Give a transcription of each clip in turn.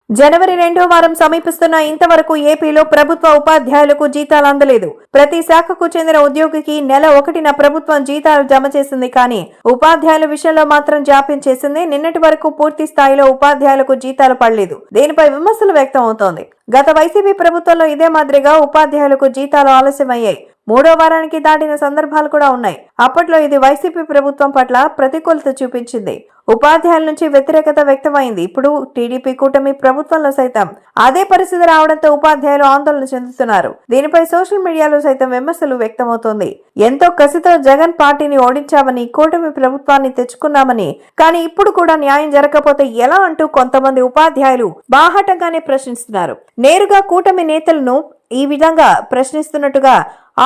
జనవరి 2వ వారం సమీపిస్తున్న ఇంతవరకు ఏపీలో ప్రభుత్వ ఉపాధ్యాయులకు జీతాలు అందలేదు. ప్రతి శాఖకు చెందిన ఉద్యోగికి నెల 1న ప్రభుత్వం జీతాలు జమ చేసింది. కానీ ఉపాధ్యాయుల విషయంలో మాత్రం జాప్యం చేసింది. నిన్నటి వరకు పూర్తి స్థాయిలో ఉపాధ్యాయులకు జీతాలు పడలేదు. దీనిపై విమర్శలు వ్యక్తం అవుతోంది. గత వైసీపీ ప్రభుత్వంలో ఇదే మాదిరిగా ఉపాధ్యాయులకు జీతాలు ఆలస్యమయ్యాయి. 3వ వారానికి దాటిన సందర్భాలు కూడా ఉన్నాయి. అప్పట్లో ఇది వైసీపీ ప్రభుత్వం పట్ల ప్రతికూలత చూపించింది. ఉపాధ్యాయుల నుంచి వ్యతిరేకత వ్యక్తమైంది. ఇప్పుడు టీడీపీ కూటమి ప్రభుత్వంలో సైతం అదే పరిస్థితి రావడంతో ఉపాధ్యాయులు ఆందోళన చెందుతున్నారు. దీనిపై సోషల్ మీడియాలో సైతం విమర్శలు వ్యక్తమవుతోంది. ఎంతో కసితో జగన్ పార్టీని ఓడించామని, కూటమి ప్రభుత్వాన్ని తెచ్చుకున్నామని, కానీ ఇప్పుడు కూడా న్యాయం జరగకపోతే ఎలా అంటూ కొంతమంది ఉపాధ్యాయులు బాహాటంగానే ప్రశ్నిస్తున్నారు. నేరుగా కూటమి నేతలను ఈ విధంగా ప్రశ్నిస్తున్నట్టుగా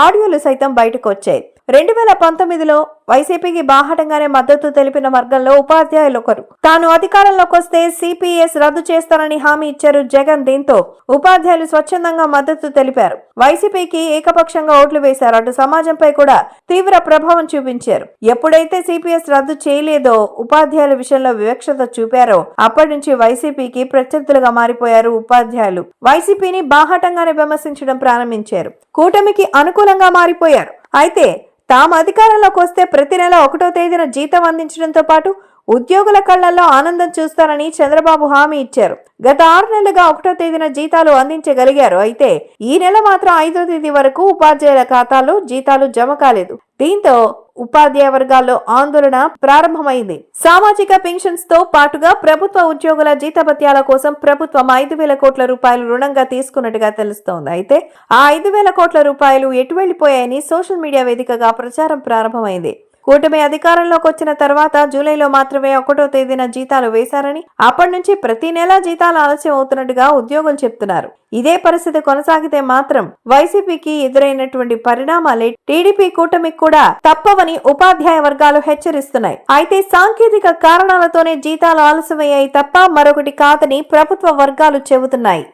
ఆడియోలు సైతం బయటకు వచ్చాయి. 2019లో వైసీపీకి బాహాటంగానే మద్దతు తెలిపిన వర్గంలో ఉపాధ్యాయులు ఒకరు. తాను అధికారంలోకి వస్తే సిపిఎస్ రద్దు చేస్తానని హామీ ఇచ్చారు జగన్. దీంతో ఉపాధ్యాయులు స్వచ్ఛందంగా మద్దతు తెలిపారు. వైసీపీకి ఏకపక్షంగా ఓట్లు వేశారు. అటు సమాజంపై కూడా తీవ్ర ప్రభావం చూపించారు. ఎప్పుడైతే సిపిఎస్ రద్దు చేయలేదో, ఉపాధ్యాయుల విషయంలో వివక్షత చూపారో అప్పటి నుంచి వైసీపీకి ప్రత్యర్థులుగా మారిపోయారు ఉపాధ్యాయులు. వైసీపీని బాహాటంగానే విమర్శించడం ప్రారంభించారు. కూటమికి అనుకూలంగా మారిపోయారు. అయితే తాము అధికారంలోకి వస్తే ప్రతి నెల 1వ తేదీన జీతం అందించడంతో పాటు ఉద్యోగుల కళ్లల్లో ఆనందం చూస్తారని చంద్రబాబు హామీ ఇచ్చారు. గత 6 నెలలుగా 1వ తేదీన జీతాలు అందించగలిగారు. అయితే ఈ నెల మాత్రం 5వ తేదీ వరకు ఉపాధ్యాయుల ఖాతాలో జీతాలు జమ కాలేదు. దీంతో ఉపాధ్యాయ వర్గాల్లో ఆందోళన ప్రారంభమైంది. సామాజిక పెన్షన్స్ తో పాటుగా ప్రభుత్వ ఉద్యోగుల జీతభత్యాల కోసం ప్రభుత్వం 5,000 కోట్ల రూపాయలు రుణంగా తీసుకున్నట్టుగా తెలుస్తోంది. అయితే ఆ 5,000 కోట్ల రూపాయలు ఎటు వెళ్లిపోయాయని సోషల్ మీడియా వేదికగా ప్రచారం ప్రారంభమైంది. కూటమి అధికారంలోకి వచ్చిన తర్వాత జూలైలో మాత్రమే 1వ తేదీన జీతాలు వేశారని, అప్పటి నుంచి ప్రతి నెలా జీతాలు ఆలస్యం అవుతున్నట్టుగా ఉద్యోగులు చెప్తున్నారు. ఇదే పరిస్థితి కొనసాగితే మాత్రం వైసీపీకి ఎదురైనటువంటి పరిణామాలే టీడీపీ కూటమికి కూడా తప్పవని ఉపాధ్యాయ వర్గాలు హెచ్చరిస్తున్నాయి. అయితే సాంకేతిక కారణాలతోనే జీతాలు ఆలస్యమయ్యాయి తప్ప మరొకటి కాదని ప్రభుత్వ వర్గాలు చెబుతున్నాయి.